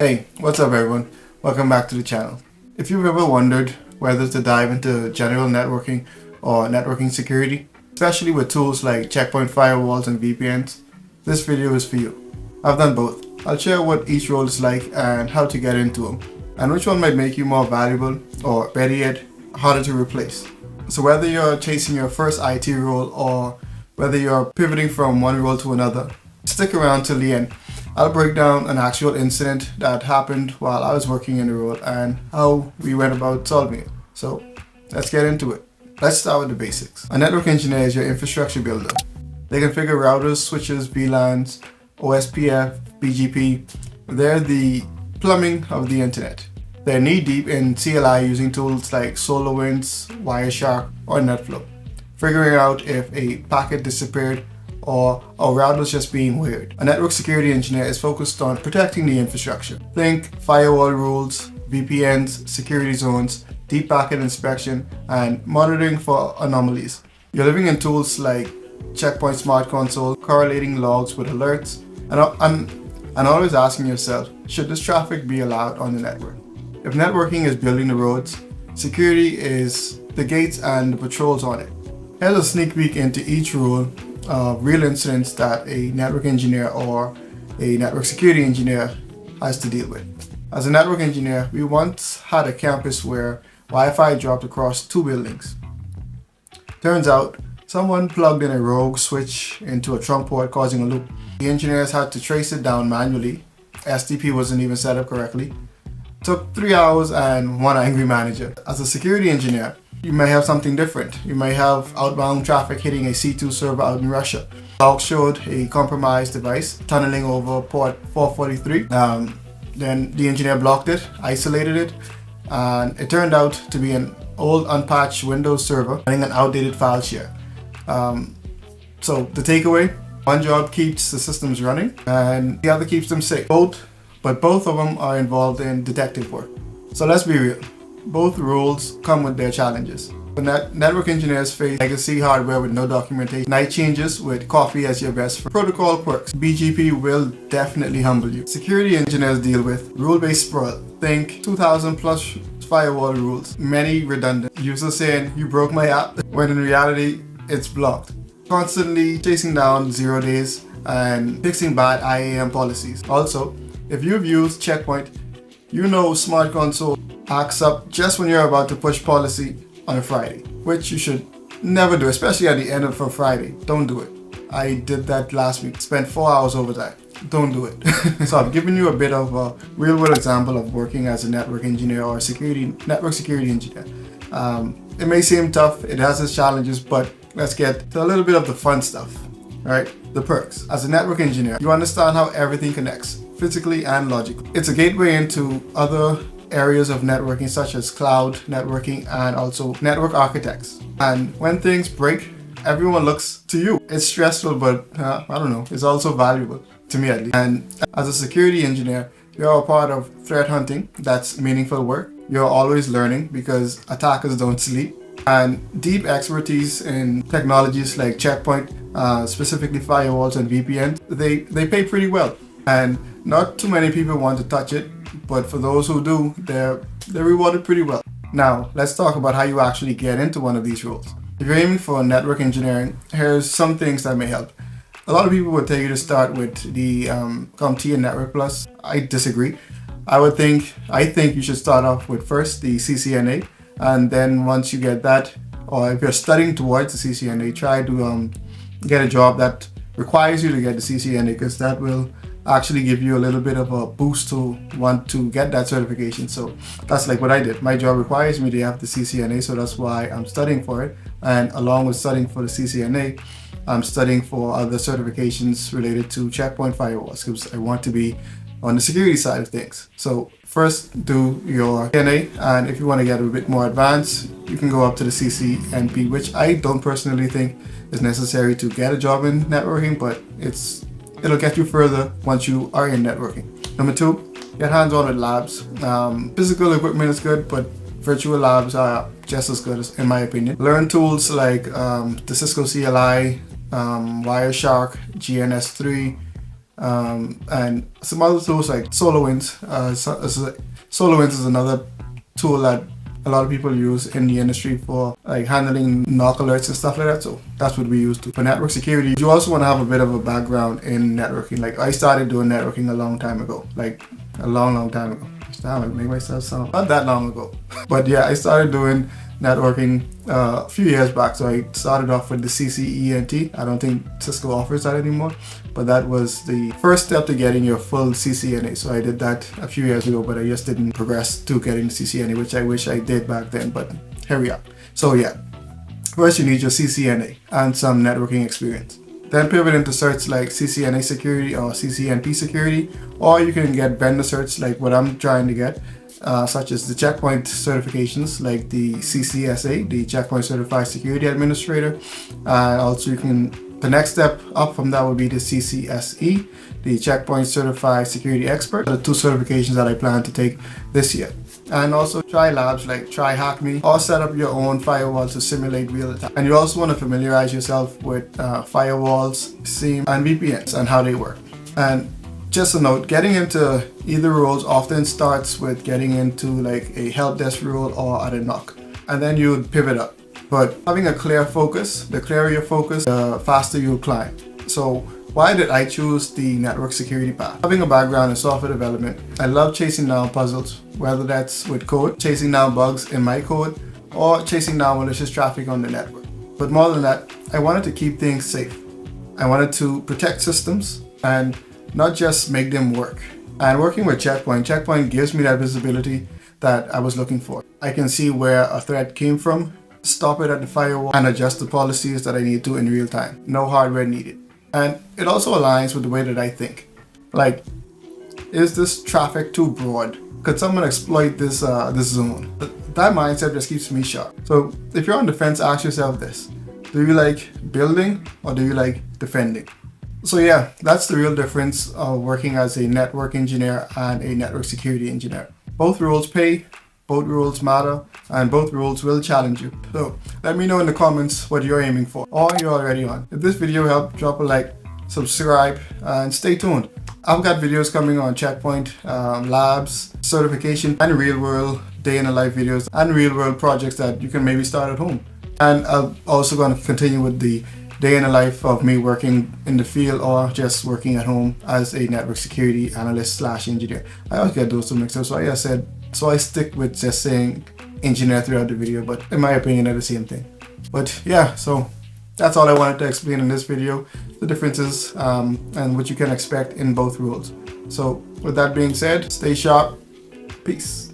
Hey, what's up everyone? Welcome back to the channel. If you've ever wondered whether to dive into general networking or networking security, especially with tools like checkpoint firewalls and VPNs, this video is for you. I've done both. I'll share what each role is like and how to get into them, and which one might make you more valuable or, better yet, harder to replace. So whether you're chasing your first IT role or whether you're pivoting from one role to another, stick around till the end. I'll break down an actual incident that happened while I was working in the role and how we went about solving it. So let's get into it. Let's start with the basics. A network engineer is your infrastructure builder. They configure routers, switches, VLANs, OSPF, BGP. They're the plumbing of the internet. They're knee-deep in CLI using tools like SolarWinds, Wireshark, or NetFlow, figuring out if a packet disappeared or a router is just being weird. A network security engineer is focused on protecting the infrastructure. Think firewall rules, VPNs, security zones, deep packet inspection, and monitoring for anomalies. You're living in tools like Checkpoint Smart Console, correlating logs with alerts, and always asking yourself, should this traffic be allowed on the network? If networking is building the roads, security is the gates and the patrols on it. Here's a sneak peek into each role of real incidents that a network engineer or a network security engineer has to deal with. As a network engineer, we once had a campus where Wi-Fi dropped across 2 buildings. Turns out, someone plugged in a rogue switch into a trunk port, causing a loop. The engineers had to trace it down manually. STP wasn't even set up correctly. Took 3 hours and one angry manager. As a security engineer, you may have something different. You may have outbound traffic hitting a C2 server out in Russia. Logs showed a compromised device tunneling over port 443. Then the engineer blocked it, isolated it, and it turned out to be an old unpatched Windows server running an outdated file share. So the takeaway, one job keeps the systems running and the other keeps them safe. But both of them are involved in detective work. So let's be real. Both roles come with their challenges. The network engineers face legacy hardware with no documentation, night changes with coffee as your best friend, protocol quirks. BGP will definitely humble you. Security engineers deal with rule-based sprawl. Think 2,000 plus firewall rules, many redundant. Users saying, you broke my app, when in reality, it's blocked. Constantly chasing down 0 days and fixing bad IAM policies. Also, if you've used Checkpoint, you know Smart Console acts up just when you're about to push policy on a Friday, which you should never do, especially at the end of a Friday. Don't do it. I did that last week, spent 4 hours overtime. Don't do it. So I've given you a bit of a real-world example of working as a network engineer or network security engineer. It may seem tough, it has its challenges, but let's get to a little bit of the fun stuff. All right, the perks. As a network engineer, you understand how everything connects, physically and logically. It's a gateway into other areas of networking such as cloud networking and also network architects. And when things break, everyone looks to you. It's stressful, but I don't know, it's also valuable, to me at least. And as a security engineer, you're a part of threat hunting. That's meaningful work. You're always learning because attackers don't sleep. And deep expertise in technologies like Checkpoint, specifically firewalls and VPNs, they pay pretty well. And not too many people want to touch it, but for those who do, they're rewarded pretty well. Now, let's talk about how you actually get into one of these roles. If you're aiming for network engineering, here's some things that may help. A lot of people would tell you to start with the CompTIA and Network Plus. I disagree. I think you should start off with first the CCNA, and then once you get that, or if you're studying towards the CCNA, try to get a job that requires you to get the CCNA, because that will actually give you a little bit of a boost to want to get that certification. So that's like what I did. My job requires me to have the CCNA, so that's why I'm studying for it. And along with studying for the CCNA, I'm studying for other certifications related to Checkpoint firewalls because I want to be on the security side of things. So first do your CCNA, and if you want to get a bit more advanced, you can go up to the CCNP, which I don't personally think is necessary to get a job in networking, but it'll get you further once you are in networking. Number 2, get hands-on with labs. Physical equipment is good, but virtual labs are just as good, in my opinion. Learn tools like the Cisco CLI, Wireshark, GNS3, and some other tools like SolarWinds. SolarWinds is another tool that a lot of people use in the industry for like handling knock alerts and stuff like that. So that's what we use for network security. You also want to have a bit of a background in networking. Like I started doing networking a long time ago, like a long time ago. I make myself sound not that long ago, but yeah, I started doing networking a few years back. So I started off with the CCENT. I don't think Cisco offers that anymore, but that was the first step to getting your full CCNA. So I did that a few years ago, but I just didn't progress to getting the CCNA, which I wish I did back then, but here we are. So yeah, first you need your CCNA and some networking experience. Then pivot into certs like CCNA security or CCNP security, or you can get vendor certs like what I'm trying to get, such as the checkpoint certifications like the CCSA, the Checkpoint Certified Security Administrator. And also the next step up from that would be the CCSE, the Checkpoint Certified Security Expert, the two certifications that I plan to take this year. And also try labs like try HackMe or set up your own firewall to simulate real attack. And you also want to familiarize yourself with firewalls, SIEM, and VPNs and how they work. And just a note, getting into either roles often starts with getting into like a help desk role or at a knock, and then you would pivot up. But having a clear focus, the clearer your focus, the faster you'll climb. So why did I choose the network security path? Having a background in software development, I love chasing down puzzles, whether that's with code, chasing down bugs in my code, or chasing down malicious traffic on the network. But more than that, I wanted to keep things safe. I wanted to protect systems and not just make them work. And working with Checkpoint gives me that visibility that I was looking for. I can see where a threat came from, stop it at the firewall, and adjust the policies that I need to in real time. No hardware needed. And it also aligns with the way that I think. Like, is this traffic too broad? Could someone exploit this zone? That mindset just keeps me sharp. So if you're on the fence, ask yourself this: do you like building or do you like defending? So yeah, that's the real difference of working as a network engineer and a network security engineer. Both roles pay, both roles matter, and both roles will challenge you. So let me know in the comments what you're aiming for or you're already on. If this video helped, drop a like, subscribe, and stay tuned. I've got videos coming on Checkpoint, labs, certification, and real world day in the life videos and real world projects that you can maybe start at home. And I'm also going to continue with the day in the life of me working in the field or just working at home as a network security analyst / engineer. I always get those two mixed up, so I stick with just saying engineer throughout the video, but in my opinion they're the same thing. But yeah, so that's all I wanted to explain in this video, the differences and what you can expect in both roles. So with that being said, stay sharp, peace.